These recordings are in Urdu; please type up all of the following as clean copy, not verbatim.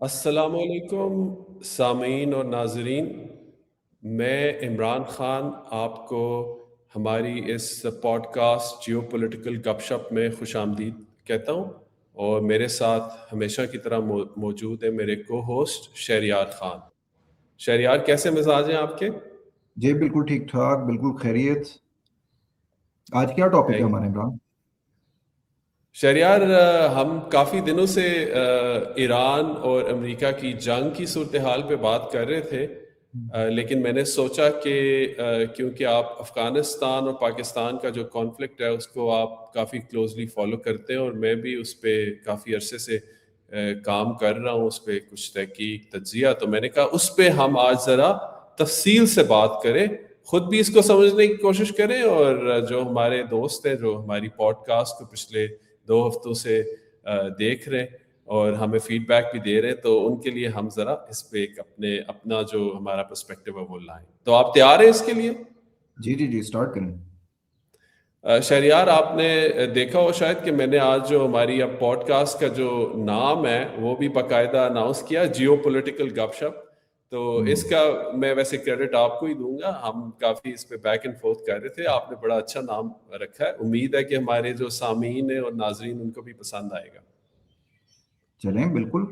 السلام علیکم سامعین اور ناظرین، میں عمران خان آپ کو ہماری اس پوڈ کاسٹ جیو پولیٹیکل گپ شپ میں خوش آمدید کہتا ہوں، اور میرے ساتھ ہمیشہ کی طرح موجود ہے میرے کو ہوسٹ شہریار خان۔ شہریار، کیسے مزاج ہیں آپ کے؟ جی بالکل ٹھیک ٹھاک، بالکل خیریت۔ آج کیا ٹاپک ہے تھینک ہمارے عمران؟ شہریار، ہم کافی دنوں سے ایران اور امریکہ کی جنگ کی صورتحال پہ بات کر رہے تھے، لیکن میں نے سوچا کہ کیونکہ آپ افغانستان اور پاکستان کا جو کانفلکٹ ہے اس کو آپ کافی کلوزلی فالو کرتے ہیں، اور میں بھی اس پہ کافی عرصے سے کام کر رہا ہوں، اس پہ کچھ تحقیق تجزیہ، تو میں نے کہا اس پہ ہم آج ذرا تفصیل سے بات کریں، خود بھی اس کو سمجھنے کی کوشش کریں، اور جو ہمارے دوست ہیں جو ہماری پوڈ کاسٹ کو پچھلے 2 ہفتوں سے دیکھ رہے اور ہمیں فیڈ بیک بھی دے رہے ہیں، تو ان کے لیے ہم ذرا اس پہ ایک اپنا جو ہمارا پرسپیکٹو ہے وہ لائیں۔ تو آپ تیار ہیں اس کے لیے؟ جی جی جی، سٹارٹ کریں۔ شہریار، آپ نے دیکھا ہو شاید کہ میں نے آج جو ہماری اب پوڈ کاسٹ کا جو نام ہے وہ بھی باقاعدہ اناؤنس کیا، جیو پولیٹیکل گپ شپ۔ تو اس کا میں ویسے کریڈٹ آپ کو ہی دوں گا، ہم کافی اس پہ بیک اینڈ فورتھ کر رہے تھے، آپ نے بڑا اچھا نام رکھا ہے، امید ہے کہ ہمارے جو سامعین ہیں اور ناظرین ان کو بھی پسند آئے گا۔ چلیں بالکل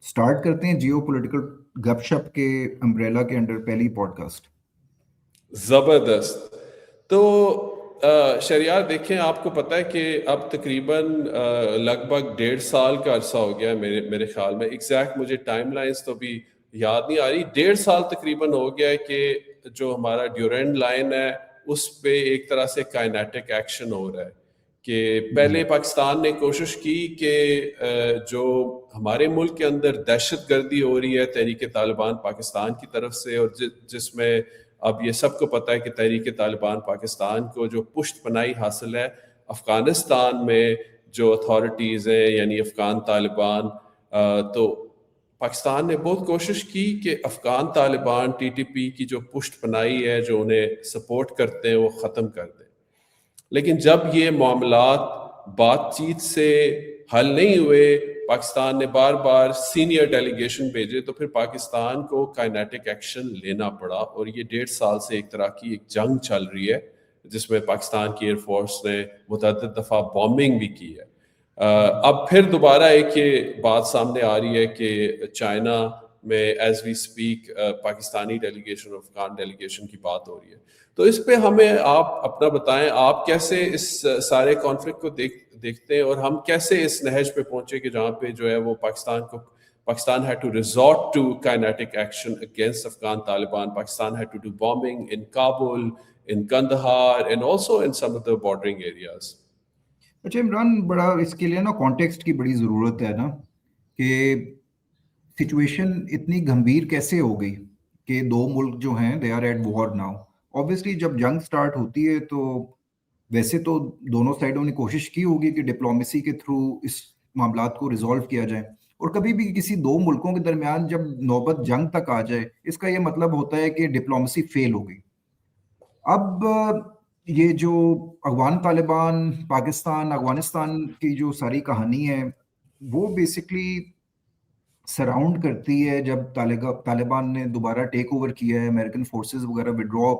سٹارٹ کرتے ہیں جیو پولیٹیکل گپ شپ کے امبریلا کے انڈر پہلی پوڈ کاسٹ۔ زبردست۔ تو شہریار دیکھیں، آپ کو پتہ ہے کہ اب تقریباً لگ بھگ 1.5 سال کا عرصہ ہو گیا ہے، میرے خیال میں ایگزیکٹ مجھے ٹائم لائنز تو بھی یاد نہیں آ رہی، 1.5 سال تقریباً ہو گیا ہے کہ جو ہمارا ڈیورینڈ لائن ہے اس پہ ایک طرح سے کائنیٹک ایکشن ہو رہا ہے، کہ پہلے پاکستان نے کوشش کی کہ جو ہمارے ملک کے اندر دہشت گردی ہو رہی ہے تحریک طالبان پاکستان کی طرف سے، اور جس میں اب یہ سب کو پتہ ہے کہ تحریک طالبان پاکستان کو جو پشت پناہی حاصل ہے افغانستان میں جو اتھارٹیز ہیں یعنی افغان طالبان، تو پاکستان نے بہت کوشش کی کہ Afghan Taliban T T P کی جو پشت پناہی ہے، جو انہیں سپورٹ کرتے ہیں، وہ ختم کر دیں۔ لیکن جب یہ معاملات بات چیت سے حل نہیں ہوئے، پاکستان نے بار بار سینئر ڈیلیگیشن بھیجے، تو پھر پاکستان کو کائنیٹک ایکشن لینا پڑا، اور یہ 1.5 سال سے ایک طرح کی ایک جنگ چل رہی ہے جس میں پاکستان کی ایئر فورس نے متعدد دفعہ بامبنگ بھی کی ہے۔ اب پھر دوبارہ ایک یہ بات سامنے آ رہی ہے کہ چائنا میں as we speak Pakistani delegation اور افغان ڈیلیگیشن کی بات ہو رہی ہے۔ تو اس پہ ہمیں آپ اپنا بتائیں، آپ کیسے اس سارے کانفلکٹ کو دیکھتے ہیں، اور ہم کیسے اس نہج پہ پہنچے کہ جہاں پہ جو ہے وہ Pakistan had to resort to kinetic action against Afghan Taliban. Pakistan had to do bombing in Kabul, in Kandahar, and also in some of the bordering areas. اچھا عمران، بڑا اس کے لیے نا کانٹیکسٹ کی بڑی ضرورت ہے نا، کہ سچویشن اتنی گمبھیر کیسے ہو گئی کہ دو ملک جو ہیں they are at war now. obviously جب جنگ سٹارٹ ہوتی ہے تو ویسے تو دونوں سائڈوں نے کوشش کی ہوگی کہ ڈپلومیسی کے تھرو اس معاملات کو ریزالو کیا جائے، اور کبھی بھی کسی دو ملکوں کے درمیان جب نوبت جنگ تک آ جائے اس کا یہ مطلب ہوتا ہے کہ ڈپلومیسی فیل ہو گئی۔ اب یہ جو افغان طالبان پاکستان افغانستان کی جو ساری کہانی ہے وہ بیسکلی سراؤنڈ کرتی ہے جب طالبان نے دوبارہ ٹیک اوور کیا ہے، امریکن فورسز وغیرہ وڈرا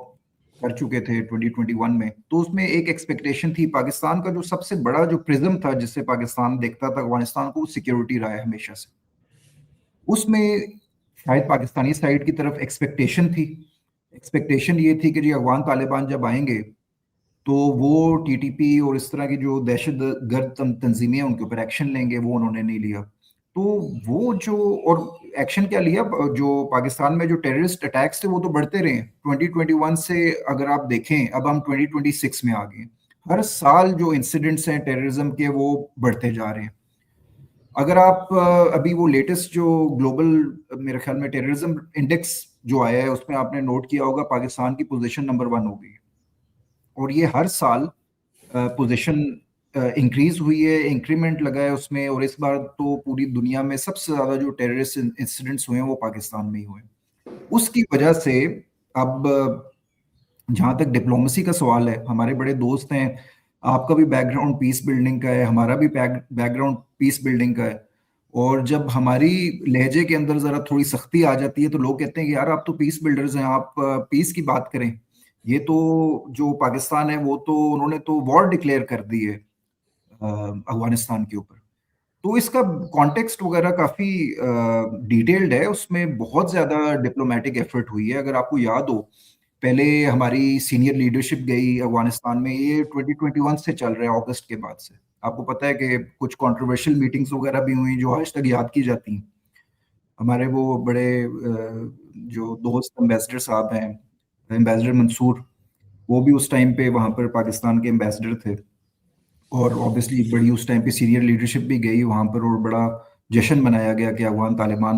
کر چکے تھے 2021 میں، تو اس میں ایک ایکسپیکٹیشن تھی پاکستان کا جو سب سے بڑا جو پرزم تھا جس سے پاکستان دیکھتا تھا افغانستان کو، سیکیورٹی رہا ہے ہمیشہ سے۔ اس میں شاید پاکستانی سائڈ کی طرف ایکسپیکٹیشن یہ تھی کہ جی افغان طالبان جب آئیں گے تو وہ ٹی ٹی پی اور اس طرح کی جو دہشت گرد تنظیمیں ان کے اوپر ایکشن لیں گے، وہ انہوں نے نہیں لیا۔ تو وہ جو اور ایکشن کیا لیا، جو پاکستان میں جو ٹیررسٹ اٹیکس تھے وہ تو بڑھتے رہے 2021 سے، اگر آپ دیکھیں اب ہم 2026 میں آ گئے، ہر سال جو انسیڈنٹس ہیں ٹیررزم کے وہ بڑھتے جا رہے ہیں۔ اگر آپ ابھی وہ لیٹسٹ جو گلوبل میرے خیال میں ٹیررزم انڈیکس جو آیا ہے اس میں آپ نے نوٹ کیا ہوگا پاکستان کی پوزیشن نمبر 1 ہو گئی، اور یہ ہر سال پوزیشن انکریز ہوئی ہے، انکریمنٹ لگا ہے اس میں، اور اس بار تو پوری دنیا میں سب سے زیادہ جو ٹیررسٹ انسیڈنٹس ہوئے ہیں وہ پاکستان میں ہی ہوئے ہیں۔ اس کی وجہ سے اب جہاں تک ڈپلومیسی کا سوال ہے، ہمارے بڑے دوست ہیں، آپ کا بھی بیک گراؤنڈ پیس بلڈنگ کا ہے، ہمارا بھی بیک گراؤنڈ پیس بلڈنگ کا ہے، اور جب ہماری لہجے کے اندر ذرا تھوڑی سختی آ جاتی ہے تو لوگ کہتے ہیں کہ یار آپ تو پیس بلڈرز ہیں، آپ پیس کی بات کریں. یہ تو جو پاکستان ہے وہ تو انہوں نے تو وار ڈکلیئر کر دی ہے افغانستان کے اوپر. تو اس کا کانٹیکسٹ وغیرہ کافی ڈیٹیلڈ ہے، اس میں بہت زیادہ ڈپلومیٹک ایفرٹ ہوئی ہے. اگر آپ کو یاد ہو پہلے ہماری سینئر لیڈرشپ گئی افغانستان میں، یہ 2021 سے چل رہا ہے، اگست کے بعد سے. آپ کو پتہ ہے کہ کچھ کنٹروورشل میٹنگز وغیرہ بھی ہوئی جو آج تک یاد کی جاتی ہیں. ہمارے وہ بڑے جو دوست امبیسڈر صاحب ہیں، امبیسڈر منصور، وہ بھی اس ٹائم پہ وہاں پر پاکستان کے امبیسڈر تھے. اور obviously بڑی اس ٹائم پہ سینئر لیڈرشپ بھی گئی وہاں پر اور بڑا جشن منایا گیا کہ افغان طالبان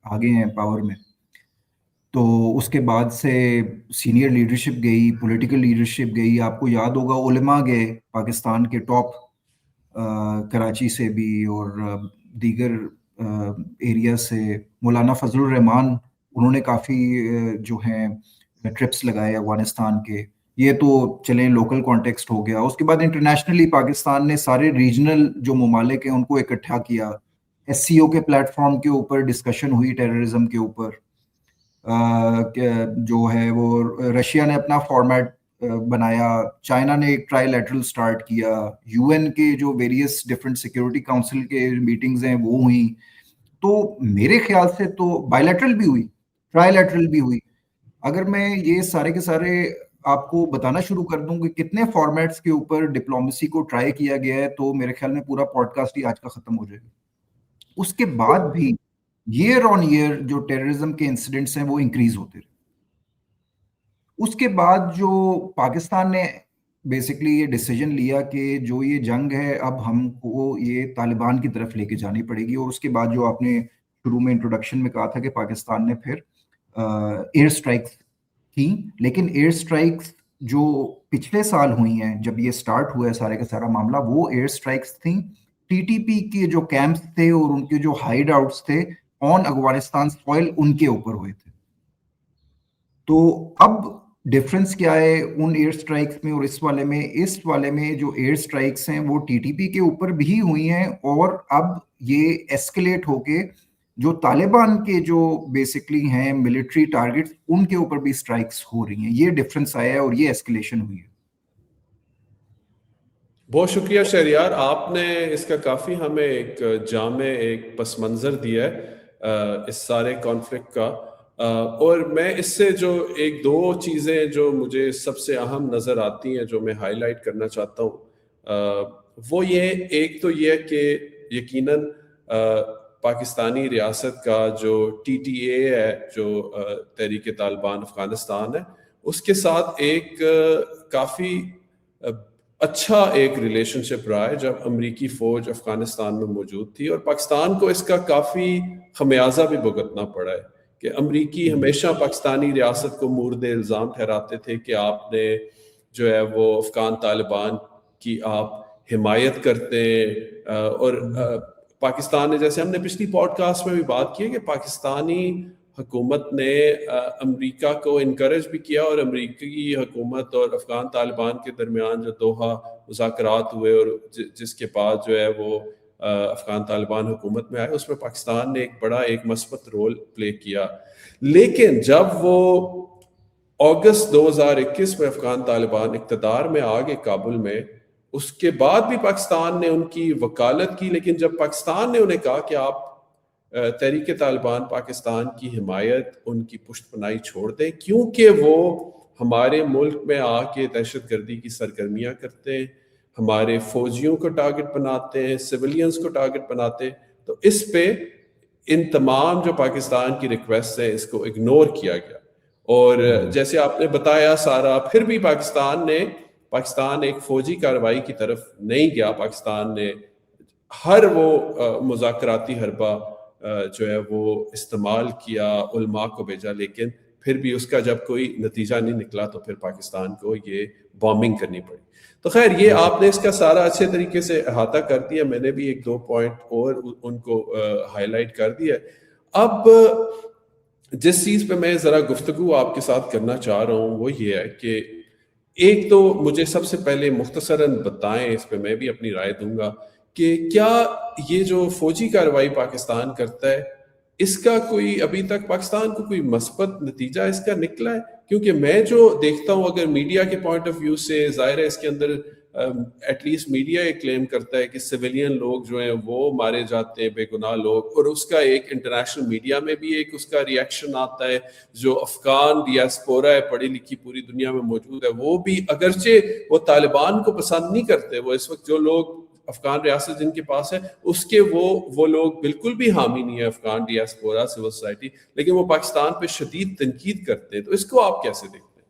آگے ہیں پاور میں. تو اس کے بعد سے سینئر لیڈرشپ گئی، پولیٹیکل لیڈرشپ گئی. آپ کو یاد ہوگا علماء گئے پاکستان کے ٹاپ، کراچی سے بھی اور دیگر ایریا سے. مولانا فضل الرحمان انہوں نے کافی جو ہیں ٹرپس لگائے افغانستان کے. یہ تو چلیں لوکل کانٹیکسٹ ہو گیا. اس کے بعد انٹرنیشنلی پاکستان نے سارے ریجنل جو ممالک ہیں ان کو اکٹھا کیا. ایس سی او کے پلیٹ فارم کے اوپر ڈسکشن ہوئی ٹیررزم کے اوپر. جو ہے وہ رشیا نے اپنا فارمیٹ بنایا، چائنا نے ایک ٹرائی لیٹرل سٹارٹ کیا، یو این کے جو ویریس ڈفرینٹ سیکیورٹی کاؤنسل کے میٹنگز ہیں وہ ہوئیں. تو میرے خیال سے تو بائی لیٹرل بھی ہوئی، ٹرائی لیٹرل بھی ہوئی. اگر میں یہ سارے کے سارے آپ کو بتانا شروع کر دوں کہ کتنے فارمیٹس کے اوپر ڈپلومیسی کو ٹرائی کیا گیا ہے تو میرے خیال میں پورا پوڈ کاسٹ ہی آج کا ختم ہو جائے گا. اس کے بعد بھی ایئر آن ایئر جو ٹیررزم کے انسیڈنٹس ہیں وہ انکریز ہوتے رہے. اس کے بعد جو پاکستان نے بیسکلی یہ ڈیسیجن لیا کہ جو یہ جنگ ہے اب ہم کو یہ طالبان کی طرف لے کے جانی پڑے گی. اور اس کے بعد جو آپ نے شروع میں انٹروڈکشن میں کہا تھا کہ پاکستان نے پھر ایئر اسٹرائکس کی. لیکن ایئر اسٹرائکس جو پچھلے سال ہوئی ہیں جب یہ سٹارٹ ہوا ہے سارے کا سارا معاملہ، وہ ایئر اسٹرائکس تھیں ٹی ٹی پی کے جو کیمپس تھے اور ان کے جو ہائیڈ آؤٹس تھے آن افغانستان سوائل ان کے اوپر ہوئے تھے. تو اب ڈفرنس کیا ہے ان ایئر اسٹرائکس میں اور اس والے میں؟ اس والے میں جو ایئر اسٹرائکس ہیں وہ ٹی ٹی پی کے اوپر بھی ہوئی ہیں اور اب یہ ایسکلیٹ ہو کے جو طالبان کے جو بیسکلی ہیں ملٹری ٹارگٹس ان کے اوپر بھی اسٹرائکس ہو رہی ہیں. یہ ڈفرنس آیا ہے اور یہ ایسکلیشن ہوئی ہے. بہت شکریہ شہریار، آپ نے اس کا کافی ہمیں ایک جامع ایک پس منظر دیا ہے اس سارے کانفلکٹ کا. اور میں اس سے جو ایک دو چیزیں جو مجھے سب سے اہم نظر آتی ہیں جو میں ہائی لائٹ کرنا چاہتا ہوں، وہ یہ ایک تو یہ کہ یقیناً پاکستانی ریاست کا جو ٹی ٹی اے ہے، جو تحریک طالبان افغانستان ہے، اس کے ساتھ ایک کافی اچھا ایک ریلیشن شپ رہا ہے جب امریکی فوج افغانستان میں موجود تھی. اور پاکستان کو اس کا کافی خمیازہ بھی بھگتنا پڑا ہے کہ امریکی ہمیشہ پاکستانی ریاست کو مورد الزام ٹھہراتے تھے کہ آپ نے جو ہے وہ افغان طالبان کی آپ حمایت کرتے ہیں. اور پاکستان نے، جیسے ہم نے پچھلی پوڈ کاسٹ میں بھی بات کی ہے، کہ پاکستانی حکومت نے امریکہ کو انکریج بھی کیا، اور امریکی حکومت اور افغان طالبان کے درمیان جو دوحہ مذاکرات ہوئے اور جس کے بعد جو ہے وہ افغان طالبان حکومت میں آئے، اس میں پاکستان نے ایک بڑا ایک مثبت رول پلے کیا. لیکن جب وہ اگست 2021 میں افغان طالبان اقتدار میں آ گئے کابل میں، اس کے بعد بھی پاکستان نے ان کی وکالت کی. لیکن جب پاکستان نے انہیں کہا کہ آپ تحریک طالبان پاکستان کی حمایت، ان کی پشت پناہی چھوڑ دیں، کیونکہ وہ ہمارے ملک میں آ کے دہشت گردی کی سرگرمیاں کرتے ہیں، ہمارے فوجیوں کو ٹارگٹ بناتے ہیں، سویلینز کو ٹارگٹ بناتے ہیں، تو اس پہ ان تمام جو پاکستان کی ریکویسٹ ہیں اس کو اگنور کیا گیا. اور جیسے آپ نے بتایا سارا، پھر بھی پاکستان ایک فوجی کارروائی کی طرف نہیں گیا. پاکستان نے ہر وہ مذاکراتی حربہ جو ہے وہ استعمال کیا، علماء کو بھیجا، لیکن پھر بھی اس کا جب کوئی نتیجہ نہیں نکلا تو پھر پاکستان کو یہ بامبنگ کرنی پڑی. تو خیر، یہ آپ نے اس کا سارا اچھے طریقے سے احاطہ کر دیا. میں نے بھی ایک دو پوائنٹ اور ان کو ہائی لائٹ کر دیا. اب جس چیز پہ میں ذرا گفتگو آپ کے ساتھ کرنا چاہ رہا ہوں وہ یہ ہے کہ ایک تو مجھے سب سے پہلے مختصراً بتائیں، اس پہ میں بھی اپنی رائے دوں گا، کہ کیا یہ جو فوجی کارروائی پاکستان کرتا ہے اس کا کوئی ابھی تک پاکستان کو کوئی مثبت نتیجہ اس کا نکلا ہے؟ کیونکہ میں جو دیکھتا ہوں اگر میڈیا کے پوائنٹ آف ویو سے ظاہر ہے اس کے اندر ایٹ لیسٹ میڈیا یہ کلیم کرتا ہے کہ سویلین لوگ جو ہیں وہ مارے جاتے ہیں، بے گناہ لوگ، اور اس کا ایک انٹرنیشنل میڈیا میں بھی ایک اس کا ریئیکشن آتا ہے. جو افغان ڈیاسپورا ہے پڑھی لکھی پوری دنیا میں موجود ہے، وہ بھی اگرچہ وہ طالبان کو پسند نہیں کرتے، وہ اس وقت جو لوگ افغان ریاست جن کے پاس ہے اس کے وہ لوگ بالکل بھی حامی نہیں ہے افغان ڈیاسپورا سول سوسائٹی، لیکن وہ پاکستان پہ شدید تنقید کرتے ہیں. تو اس کو آپ کیسے دیکھتے ہیں؟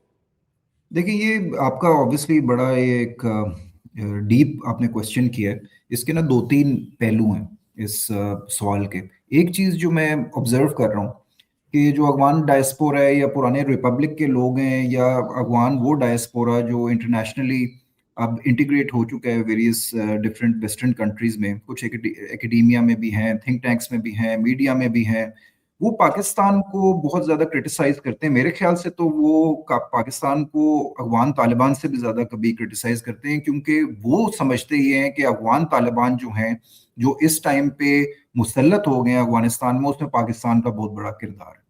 دیکھیں یہ آپ کا آبویسلی بڑا ایک ڈیپ آپ نے کوشچن کیا ہے. اس کے نا دو تین پہلو ہیں اس سوال کے. ایک چیز جو میں آبزرو کر رہا ہوں کہ جو افغان ڈائسپورا ہے یا پرانے ریپبلک کے لوگ ہیں یا افغان وہ ڈائسپورا جو انٹرنیشنلی اب انٹیگریٹ ہو چکا ہے ویریس ڈفرینٹ ویسٹرن کنٹریز میں، کچھ اکیڈیمیا میں بھی ہیں، تھنک ٹینکس میں بھی ہیں، میڈیا میں بھی ہیں، وہ پاکستان کو بہت زیادہ کرٹیسائز کرتے ہیں. میرے خیال سے تو وہ پاکستان کو افغان طالبان سے بھی زیادہ کبھی کرٹیسائز کرتے ہیں، کیونکہ وہ سمجھتے یہ ہیں کہ افغان طالبان جو ہیں جو اس ٹائم پہ مسلط ہو گئے ہیں افغانستان میں، اس میں پاکستان کا بہت بڑا کردار ہے.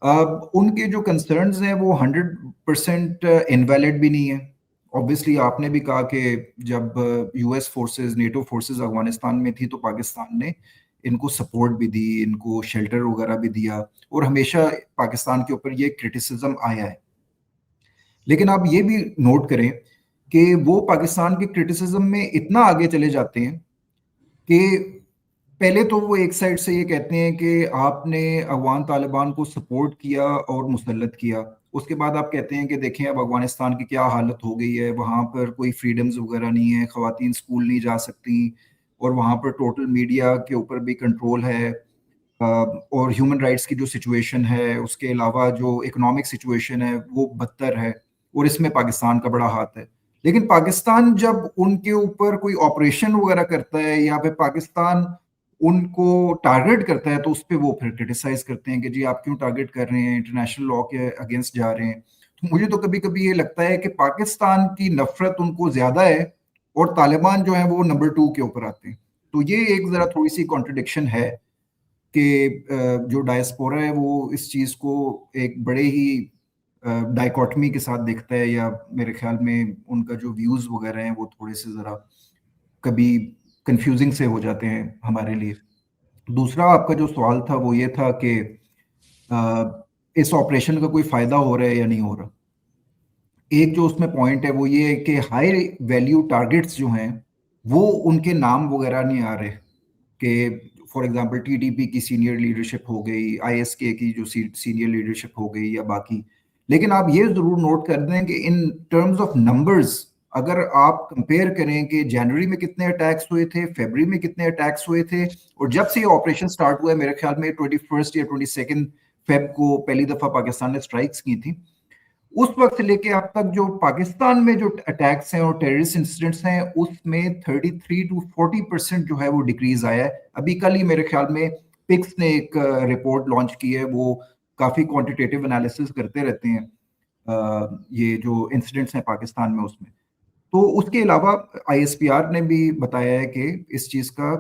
اب ان کے جو کنسرنز ہیں وہ 100% انویلڈ بھی نہیں ہے. اوبیسلی آپ نے بھی کہا کہ جب U S forces, NATO forces Afghanistan میں تھی تو پاکستان نے ان کو سپورٹ بھی دی، ان کو شیلٹر وغیرہ بھی دیا، اور ہمیشہ پاکستان کے اوپر یہ کرٹیسزم آیا ہے. لیکن آپ یہ بھی نوٹ کریں کہ وہ پاکستان کے کرٹیسزم میں اتنا آگے چلے جاتے ہیں کہ پہلے تو وہ ایک سائڈ سے یہ کہتے ہیں کہ آپ نے افغان طالبان کو سپورٹ کیا اور مسلط کیا، اس کے بعد آپ کہتے ہیں کہ دیکھیں اب افغانستان کی کیا حالت ہو گئی ہے، وہاں پر کوئی فریڈمز وغیرہ نہیں ہے، خواتین سکول نہیں جا سکتی، اور وہاں پر ٹوٹل میڈیا کے اوپر بھی کنٹرول ہے، اور ہیومن رائٹس کی جو سچویشن ہے، اس کے علاوہ جو اکنامک سچویشن ہے وہ بدتر ہے، اور اس میں پاکستان کا بڑا ہاتھ ہے. لیکن پاکستان جب ان کے اوپر کوئی آپریشن وغیرہ کرتا ہے یا پھر پاکستان ان کو ٹارگٹ کرتا ہے تو اس پہ وہ پھر کرٹیسائز کرتے ہیں کہ جی آپ کیوں ٹارگٹ کر رہے ہیں، انٹرنیشنل لا کے اگینسٹ جا رہے ہیں. تو مجھے تو کبھی کبھی یہ لگتا ہے کہ پاکستان کی نفرت ان کو زیادہ ہے اور طالبان جو ہیں وہ نمبر 2 کے اوپر آتے ہیں. تو یہ ایک ذرا تھوڑی سی کانٹرڈکشن ہے کہ جو ڈائسپورا ہے وہ اس چیز کو ایک بڑے ہی ڈائیکوٹمی کے ساتھ دیکھتا ہے، یا میرے خیال میں ان کا جو ویوز وغیرہ ہیں وہ تھوڑے سے ذرا کبھی کنفیوزنگ سے ہو جاتے ہیں ہمارے لیے. دوسرا آپ کا جو سوال تھا وہ یہ تھا کہ اس آپریشن کا کوئی فائدہ ہو رہا ہے یا نہیں ہو رہا. ایک جو اس میں پوائنٹ ہے وہ یہ ہے کہ ہائی ویلیو ٹارگٹس جو ہیں وہ ان کے نام وغیرہ نہیں آ رہے، کہ for example T T P کی سینئر لیڈرشپ ہو گئی، آئی ایس کے کی جو سینئر لیڈرشپ ہو گئی یا باقی. لیکن آپ یہ ضرور نوٹ کر دیں کہ ان ٹرمز آف نمبرز اگر آپ کمپیئر کریں کہ جنوری میں کتنے اٹیکس ہوئے تھے، فیبری میں کتنے اٹیکس ہوئے تھے، اور جب سے یہ آپریشن سٹارٹ ہوا ہے میرے خیال میں 21 یا 22 فیب کو پہلی دفعہ پاکستان نے سٹرائکس کی تھی، اس وقت سے لے کے اب تک جو پاکستان میں جو اٹیکس ہیں اور ٹیررسٹ انسیڈنٹس ہیں اس میں 33 to 40% جو ہے وہ ڈیکریز آیا ہے. ابھی کل ہی میرے خیال میں پکس نے ایک رپورٹ لانچ کی ہے، وہ کافی کوانٹیٹیو انالیسس کرتے رہتے ہیں یہ جو انسیڈنٹس ہیں پاکستان میں اس میں. تو اس کے علاوہ آئی ایس پی آر نے بھی بتایا ہے کہ اس چیز کا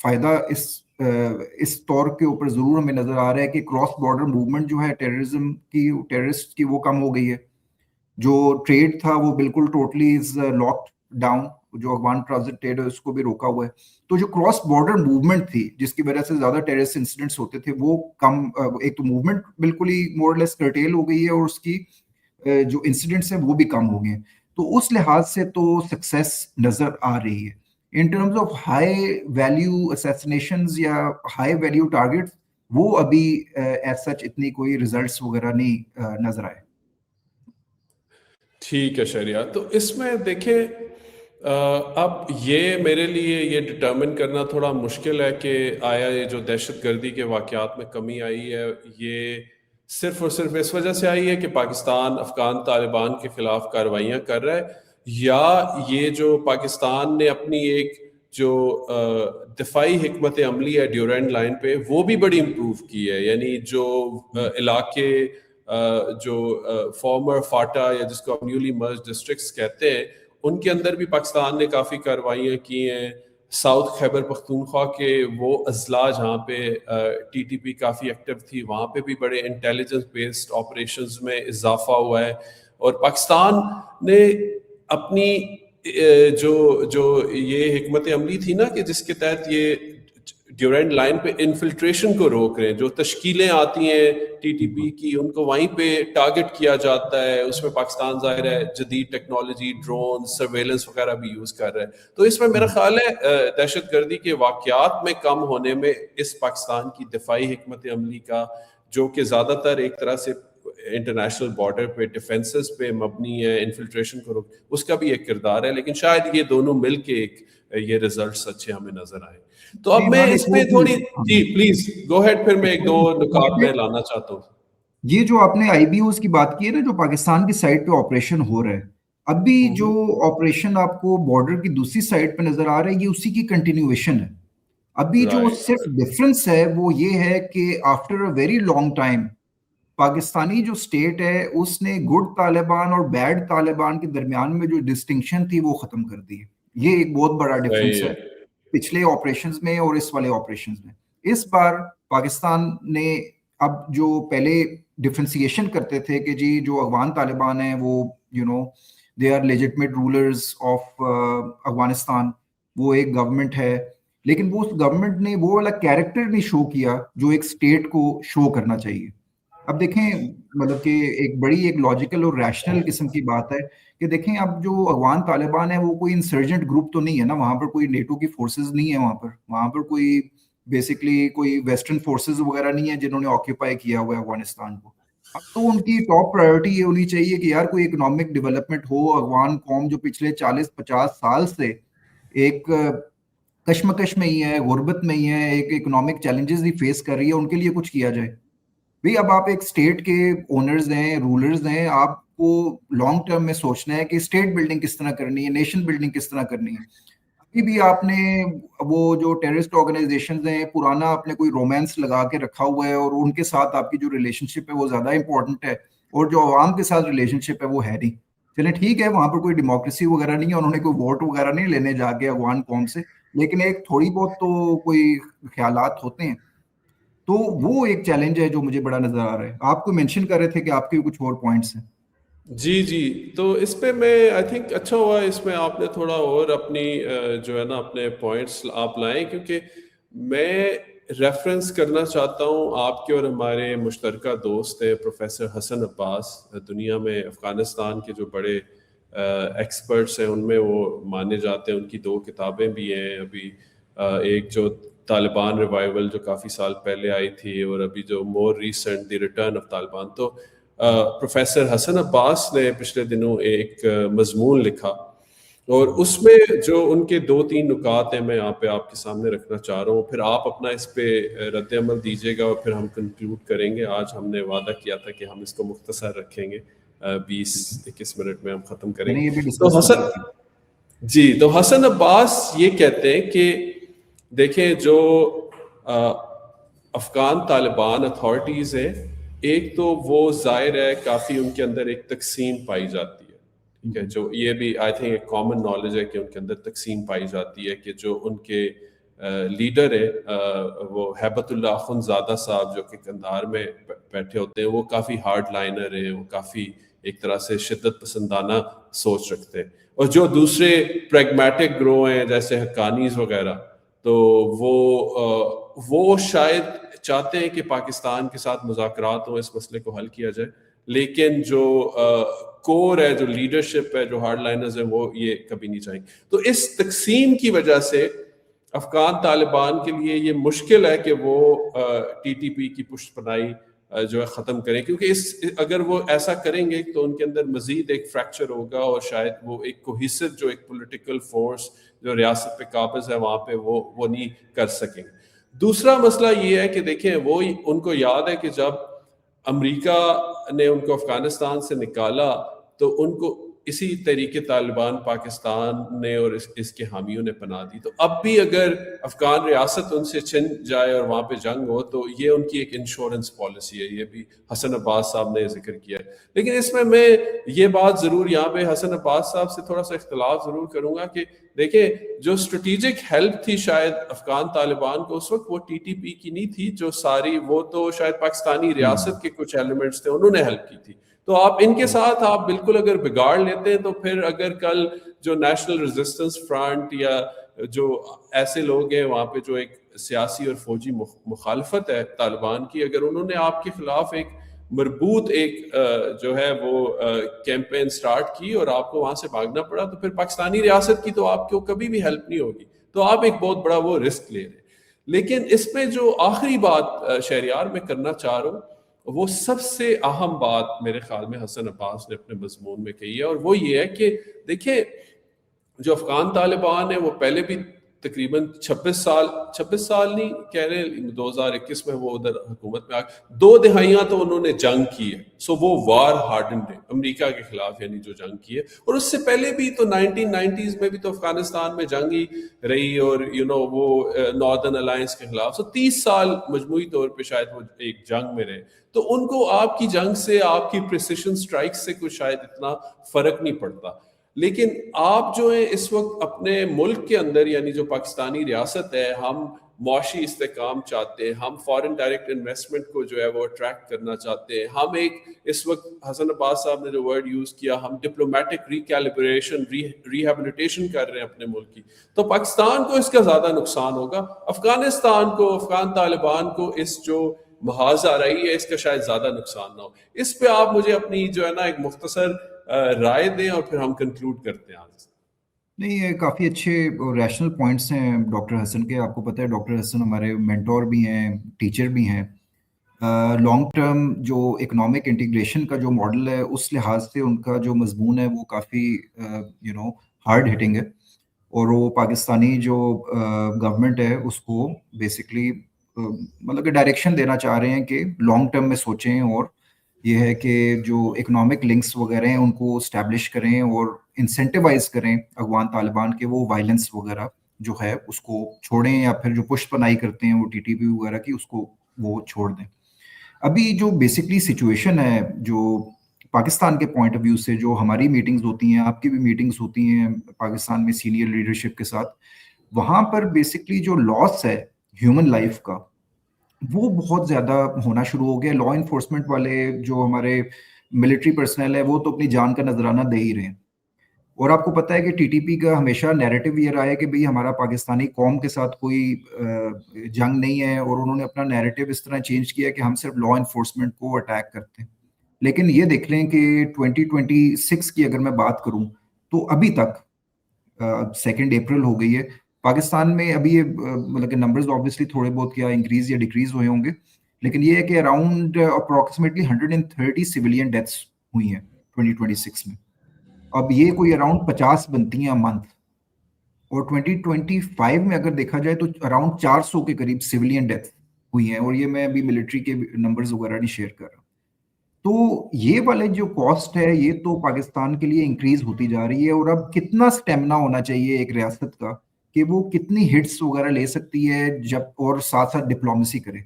فائدہ اس طور کے اوپر ضرور ہمیں نظر آ رہا ہے کہ کراس بارڈر موومنٹ جو ہے ٹیررزم کی، ٹیررسٹ کی، وہ کم ہو گئی ہے. جو ٹریڈ تھا وہ بالکل ٹوٹلی از لاک ڈاؤن، جو افغان ٹرانزٹ ٹریڈ ہے اس کو بھی روکا ہوا ہے. تو جو کراس بارڈر موومنٹ تھی جس کی وجہ سے زیادہ ٹیررسٹ انسیڈنٹس ہوتے تھے وہ کم، ایک تو موومنٹ بالکل ہی مور لیس کرٹیل ہو گئی ہے اور اس کی جو انسیڈنٹس ہیں وہ بھی کم ہو گئے ہیں. تو اس لحاظ سے تو سکسیس نظر آ رہی ہے. In terms of high value assassinations یا ہائی ویلیو ٹارگیٹس وہ ابھی ایز سچ اتنی کوئی ریزلٹس وغیرہ نہیں نظر آئے. ٹھیک ہے شہریار. تو اس میں دیکھیں اب یہ میرے لیے یہ ڈٹرمن کرنا تھوڑا مشکل ہے کہ آیا یہ جو دہشت گردی کے واقعات میں کمی آئی ہے یہ صرف اور صرف اس وجہ سے آئی ہے کہ پاکستان افغان طالبان کے خلاف کارروائیاں کر رہا ہے، یا یہ جو پاکستان نے اپنی ایک جو دفاعی حکمت عملی ہے ڈیورینڈ لائن پہ وہ بھی بڑی امپروو کی ہے. یعنی جو علاقے جو فارمر فاٹا یا جس کو آپ نیولی مرج ڈسٹرکٹس کہتے ہیں ان کے اندر بھی پاکستان نے کافی کارروائیاں کی ہیں. ساؤتھ خیبر پختونخوا کے وہ اضلاع جہاں پہ ٹی ٹی پی کافی ایکٹیو تھی، وہاں پہ بھی بڑے انٹیلیجنس بیسڈ آپریشنز میں اضافہ ہوا ہے. اور پاکستان نے اپنی جو یہ حکمت عملی تھی نا کہ جس کے تحت یہ ڈیورینڈ لائن پہ انفلٹریشن کو روک رہے ہیں، جو تشکیلیں آتی ہیں ٹی ٹی پی کی ان کو وہیں پہ ٹارگٹ کیا جاتا ہے، اس میں پاکستان ظاہر ہے جدید ٹیکنالوجی، ڈرون، سرویلنس وغیرہ بھی یوز کر رہا ہے. تو اس میں میرا خیال ہے دہشت گردی کے واقعات میں کم ہونے میں اس پاکستان کی دفاعی حکمت عملی کا، جو کہ زیادہ تر ایک طرح سے انٹرنیشنل بارڈر پہ ڈیفینسز پہ مبنی ہے، انفلٹریشن کو روک، اس کا بھی ایک کردار ہے. لیکن شاید یہ دونوں مل کے ایک یہ ریزلٹس اچھے ہمیں نظر آئے. تو اب میں اس پہ تھوڑی جی پلیز گو ہیڈ، پھر میں ایک دو نکات میں لانا چاہتا ہوں. یہ جو آپ نے آئی بی اوز کی بات کی ہے نا، جو پاکستان کی سائڈ پہ آپریشن ہو رہا ہے، اب بھی جو آپریشن آپ کو بارڈر کی دوسری سائڈ پہ نظر آ رہا ہے، یہ اسی کی کنٹینیویشن ہے. ابھی جو صرف ڈفرنس ہے وہ یہ ہے کہ after a very long time Pakistani جو اسٹیٹ ہے اس نے گڈ طالبان اور بیڈ طالبان کے درمیان میں جو ڈسٹنکشن تھی وہ ختم کر دی. یہ ایک بہت بڑا ڈفرنس ہے پچھلے آپریشنز میں اور اس والے آپریشنز میں. اس بار پاکستان نے اب جو پہلے ڈفرینسیشن کرتے تھے کہ جی جو افغان طالبان ہیں وہ they are legitimate rulers of Afghanistan, وہ ایک گورنمنٹ ہے، لیکن وہ گورنمنٹ نے وہ والا کیریکٹر نہیں شو کیا جو ایک اسٹیٹ کو شو کرنا چاہیے. اب دیکھیں مطلب کہ ایک بڑی ایک لاجیکل اور ریشنل قسم کی بات ہے کہ دیکھیں اب جو افغان طالبان ہے وہ کوئی انسرجنٹ گروپ تو نہیں ہے نا، وہاں پر کوئی نیٹو کی فورسز نہیں ہے، وہاں پر کوئی بیسکلی کوئی ویسٹرن فورسز وغیرہ نہیں ہے جنہوں نے آکیوپائی کیا ہوا ہے افغانستان کو. اب تو ان کی ٹاپ پرائیورٹی یہ ہونی چاہیے کہ یار کوئی اکنامک ڈیولپمنٹ ہو. افغان قوم جو پچھلے 40-50 سال سے ایک کشمکش میں ہی ہے، غربت میں ہی ہے، ایک اکنامک چیلنجز ہی فیس کر رہی ہے، ان کے لیے کچھ کیا جائے. بھئی اب آپ ایک اسٹیٹ کے اونرز ہیں، رولرز ہیں، آپ کو لانگ ٹرم میں سوچنا ہے کہ اسٹیٹ بلڈنگ کس طرح کرنی ہے، نیشن بلڈنگ کس طرح کرنی ہے. ابھی بھی آپ نے وہ جو ٹیررسٹ آرگنائزیشنز ہیں پرانا آپ نے کوئی رومانس لگا کے رکھا ہوا ہے، اور ان کے ساتھ آپ کی جو ریلیشن شپ ہے وہ زیادہ امپورٹنٹ ہے، اور جو عوام کے ساتھ ریلیشن شپ ہے وہ ہے نہیں. چلیں ٹھیک ہے، وہاں پر کوئی ڈیموکریسی وغیرہ نہیں ہے، انہوں نے کوئی ووٹ وغیرہ نہیں لینے جا کے افغان قوم سے، لیکن ایک تھوڑی بہت تو کوئی خیالات ہوتے ہیں. تو وہ ایک چیلنج ہے جو مجھے بڑا نظر آ رہا ہے. آپ کو مینشن کر رہے تھے کہ آپ کے کچھ اور پوائنٹس ہیں. جی تو اس پہ میں آئی تھنک اچھا ہوا اس میں آپ نے تھوڑا اور اپنی جو ہے نا اپنے پوائنٹس آپ لائیں، کیونکہ میں ریفرنس کرنا چاہتا ہوں آپ کے اور ہمارے مشترکہ دوست ہیں پروفیسر حسن عباس، دنیا میں افغانستان کے جو بڑے ایکسپرٹس ہیں ان میں وہ مانے جاتے ہیں. ان کی 2 کتابیں بھی ہیں، ابھی ایک جو طالبان ریوائول جو کافی سال پہلے آئی تھی، اور ابھی جو more recent the return of Taliban. تو پروفیسر حسن عباس نے پچھلے دنوں ایک مضمون لکھا، اور اس میں جو ان کے 2-3 نکات ہیں میں یہاں پہ آپ کے سامنے رکھنا چاہ رہا ہوں، پھر آپ اپنا اس پہ رد عمل دیجیے گا اور پھر ہم کنکلوڈ کریں گے. آج ہم نے وعدہ کیا تھا کہ ہم اس کو مختصر رکھیں گے، 20-21 منٹ میں ہم ختم کریں گے. تو حسن عباس یہ کہتے ہیں کہ دیکھیں جو افغان طالبان اتھارٹیز ہیں، ایک تو وہ ظاہر ہے کافی ان کے اندر ایک تقسیم پائی جاتی ہے، ٹھیک ہے، جو یہ بھی آئی تھنک ایک کامن نالج ہے کہ ان کے اندر تقسیم پائی جاتی ہے، کہ جو ان کے لیڈر ہے وہ ہیبت اللہ اخندزادہ صاحب جو کہ قندھار میں بیٹھے ہوتے ہیں، وہ کافی ہارڈ لائنر ہیں، وہ کافی ایک طرح سے شدت پسندانہ سوچ رکھتے ہیں. اور جو دوسرے پریگمیٹک گروہ ہیں جیسے حقانیز وغیرہ، تو وہ شاید چاہتے ہیں کہ پاکستان کے ساتھ مذاکرات ہوں، اس مسئلے کو حل کیا جائے، لیکن جو کور ہے، جو لیڈرشپ ہے، جو ہارڈ لائنرز ہیں، وہ یہ کبھی نہیں چاہیں. تو اس تقسیم کی وجہ سے افغان طالبان کے لیے یہ مشکل ہے کہ وہ ٹی ٹی پی کی پشت پناہی جو ہے ختم کریں، کیونکہ اگر وہ ایسا کریں گے تو ان کے اندر مزید ایک فریکچر ہوگا، اور شاید وہ ایک کوہیسو جو ایک پولیٹیکل فورس جو ریاست پہ قابض ہے وہاں پہ وہ نہیں کر سکیں گے. دوسرا مسئلہ یہ ہے کہ دیکھیں وہ ان کو یاد ہے کہ جب امریکہ نے ان کو افغانستان سے نکالا تو ان کو اسی طریقے طالبان پاکستان نے اور اس کے حامیوں نے پناہ دی. تو اب بھی اگر افغان ریاست ان سے چھن جائے اور وہاں پہ جنگ ہو تو یہ ان کی ایک انشورنس پالیسی ہے. یہ بھی حسن عباس صاحب نے ذکر کیا ہے. لیکن اس میں یہ بات ضرور یہاں پہ حسن عباس صاحب سے تھوڑا سا اختلاف ضرور کروں گا کہ دیکھیں جو اسٹریٹجک ہیلپ تھی شاید افغان طالبان کو اس وقت وہ ٹی ٹی پی کی نہیں تھی, جو ساری وہ تو شاید پاکستانی ریاست کے کچھ ایلیمنٹس تھے انہوں نے ہیلپ کی تھی. تو آپ ان کے ساتھ آپ بالکل اگر بگاڑ لیتے ہیں تو پھر اگر کل جو نیشنل ریزسٹنس فرنٹ یا جو ایسے لوگ ہیں وہاں پہ جو ایک سیاسی اور فوجی مخالفت ہے طالبان کی, اگر انہوں نے آپ کے خلاف ایک مربوط ایک جو ہے وہ کیمپین سٹارٹ کی اور آپ کو وہاں سے بھاگنا پڑا تو پھر پاکستانی ریاست کی تو آپ کو کبھی بھی ہیلپ نہیں ہوگی. تو آپ ایک بہت بڑا وہ رسک لے رہے ہیں. لیکن اس میں جو آخری بات شہریار میں کرنا چاہ رہا ہوں وہ سب سے اہم بات میرے خیال میں حسن عباس نے اپنے مضمون میں کہی ہے, اور وہ یہ ہے کہ دیکھیں جو افغان طالبان ہیں وہ پہلے بھی تقریباً 26 سال نہیں کہہ رہے, 2021 میں وہ ادھر حکومت میں 2 دہائیاں تو انہوں نے جنگ کی ہے. سو وہ وار ہارڈنڈ ہے امریکہ کے خلاف, یعنی جو جنگ کی ہے. اور اس سے پہلے بھی تو 1990s میں بھی تو افغانستان میں جنگ ہی رہی, اور وہ ناردرن الائنس کے خلاف. سو 30 سال مجموعی طور پہ شاید وہ ایک جنگ میں رہے. تو ان کو آپ کی جنگ سے, آپ کی پریسیشن سٹرائک سے کچھ شاید اتنا فرق نہیں پڑتا. لیکن آپ جو ہیں اس وقت اپنے ملک کے اندر, یعنی جو پاکستانی ریاست ہے, ہم معاشی استحکام چاہتے ہیں, ہم فارن ڈائریکٹ انویسٹمنٹ کو جو ہے وہ اٹریکٹ کرنا چاہتے ہیں, ہم ایک اس وقت حسن عباس صاحب نے جو ورڈ یوز کیا, ہم ڈپلومیٹک ریکیلیبریشن ریہیبلیٹیشن کر رہے ہیں اپنے ملک کی. تو پاکستان کو اس کا زیادہ نقصان ہوگا, افغانستان کو, افغان طالبان کو اس جو محاذ آ رہی ہے اس کا شاید زیادہ نقصان نہ ہو. اس پہ آپ مجھے اپنی جو ہے نا ایک مختصر رائے دیں اور پھر ہم کنکلوڈ کرتے ہیں آج. نہیں, یہ کافی اچھے ریشنل پوائنٹس ہیں ڈاکٹر حسن کے. آپ کو پتہ ہے ڈاکٹر حسن ہمارے مینٹور بھی ہیں, ٹیچر بھی ہیں. لانگ ٹرم جو اکنامک انٹیگریشن کا جو ماڈل ہے اس لحاظ سے ان کا جو مضمون ہے وہ کافی ہارڈ ہٹنگ ہے, اور وہ پاکستانی جو گورنمنٹ ہے اس کو بیسکلی مطلب کہ ڈائریکشن دینا چاہ رہے ہیں کہ لانگ ٹرم میں سوچیں, اور یہ ہے کہ جو اکنامک لنکس وغیرہ ہیں ان کو اسٹیبلش کریں اور انسینٹیوائز کریں افغان طالبان کے, وہ وائلنس وغیرہ جو ہے اس کو چھوڑیں, یا پھر جو پشت پناہی کرتے ہیں وہ ٹی ٹی پی وغیرہ کی اس کو وہ چھوڑ دیں. ابھی جو بیسکلی سچویشن ہے جو پاکستان کے پوائنٹ آف ویو سے, جو ہماری میٹنگز ہوتی ہیں, آپ کی بھی میٹنگز ہوتی ہیں پاکستان میں سینئر لیڈرشپ کے ساتھ, وہاں پر بیسکلی جو لاس ہے ہیومن لائف کا وہ بہت زیادہ ہونا شروع ہو گیا. لا انفورسمنٹ والے جو ہمارے ملٹری پرسنل ہے وہ تو اپنی جان کا نذرانہ دے ہی رہے ہیں. اور آپ کو پتہ ہے کہ ٹی ٹی پی کا ہمیشہ نیریٹو یہ رہا ہے کہ بھئی ہمارا پاکستانی قوم کے ساتھ کوئی جنگ نہیں ہے, اور انہوں نے اپنا نیریٹو اس طرح چینج کیا کہ ہم صرف لا انفورسمنٹ کو اٹیک کرتے ہیں. لیکن یہ دیکھ لیں کہ 2026 کی اگر میں بات کروں تو ابھی تک 2 اپریل ہو گئی ہے, پاکستان میں ابھی یہ مطلب کہ نمبرز آبویسلی تھوڑے بہت کیا انکریز یا ڈیکریز ہوئے ہوں گے, لیکن یہ ہے کہ اراؤنڈ اپروکسیمیٹلی 130 سویلین ڈیتھس ہوئی ہیں 2026 میں. اب یہ کوئی اراؤنڈ 50 بنتی ہیں منتھ, اور 2025 میں اگر دیکھا جائے تو اراؤنڈ 400 کے قریب سویلین ڈیتھ ہوئی ہیں, اور یہ میں ابھی ملٹری کے نمبرز وغیرہ نہیں شیئر کر رہا. تو یہ والے جو کاسٹ ہے یہ تو پاکستان کے لیے انکریز ہوتی جا رہی ہے, اور اب کتنا سٹیمنا ہونا چاہیے ایک ریاست کا کہ وہ کتنی ہٹس وغیرہ لے سکتی ہے جب, اور ساتھ ساتھ ڈپلومیسی کرے.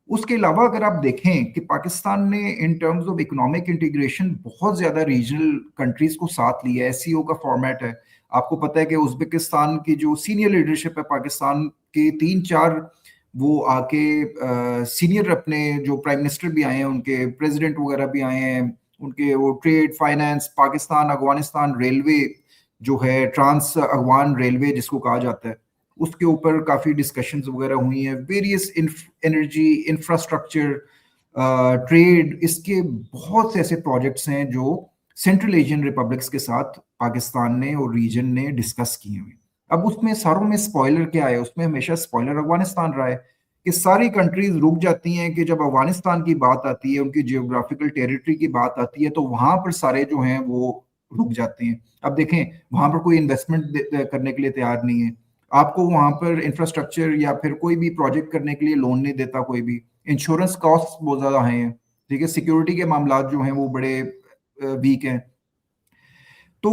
اس کے علاوہ اگر آپ دیکھیں کہ پاکستان نے ان ٹرمز آف اکنامک انٹیگریشن بہت زیادہ ریجنل کنٹریز کو ساتھ لیا ہے. ایس سی او کا فارمیٹ ہے, آپ کو پتہ ہے کہ ازبکستان کی جو سینئر لیڈرشپ ہے پاکستان کے 3-4 وہ آ کے سینئر اپنے جو پرائم منسٹر بھی آئے ہیں, ان کے پریزیڈنٹ وغیرہ بھی آئے ہیں, ان کے وہ trade finance Pakistan Afghanistan railway جو ہے ٹرانس افغان ریلوے جس کو کہا جاتا ہے, اس کے اوپر کافی ڈسکشنز وغیرہ ہوئی ہیں. ویریس انرجی انفراسٹرکچر ٹریڈ, اس کے بہت سے ایسے پروجیکٹس ہیں جو سینٹرل ایشین ریپبلکس کے ساتھ پاکستان نے اور ریجن نے ڈسکس کیے ہوئے. اب اس میں ساروں میں سپوائلر کیا ہے, اس میں ہمیشہ سپوائلر افغانستان رہا ہے کہ ساری کنٹریز رک جاتی ہیں کہ جب افغانستان کی بات آتی ہے, ان کی جیوگرافیکل ٹیریٹری کی بات آتی ہے, تو وہاں پر سارے جو ہیں وہ رک جاتے ہیں. اب دیکھیں وہاں پر کوئی انویسٹمنٹ کرنے کے لیے تیار نہیں ہے, آپ کو وہاں پر انفراسٹرکچر یا پھر کوئی بھی پروجیکٹ کرنے کے لیے لون نہیں دیتا کوئی بھی, انشورنس کاسٹ بہت زیادہ ہیں, ٹھیک ہے, سیکیورٹی کے معاملات جو ہیں وہ بڑے ویک ہیں. تو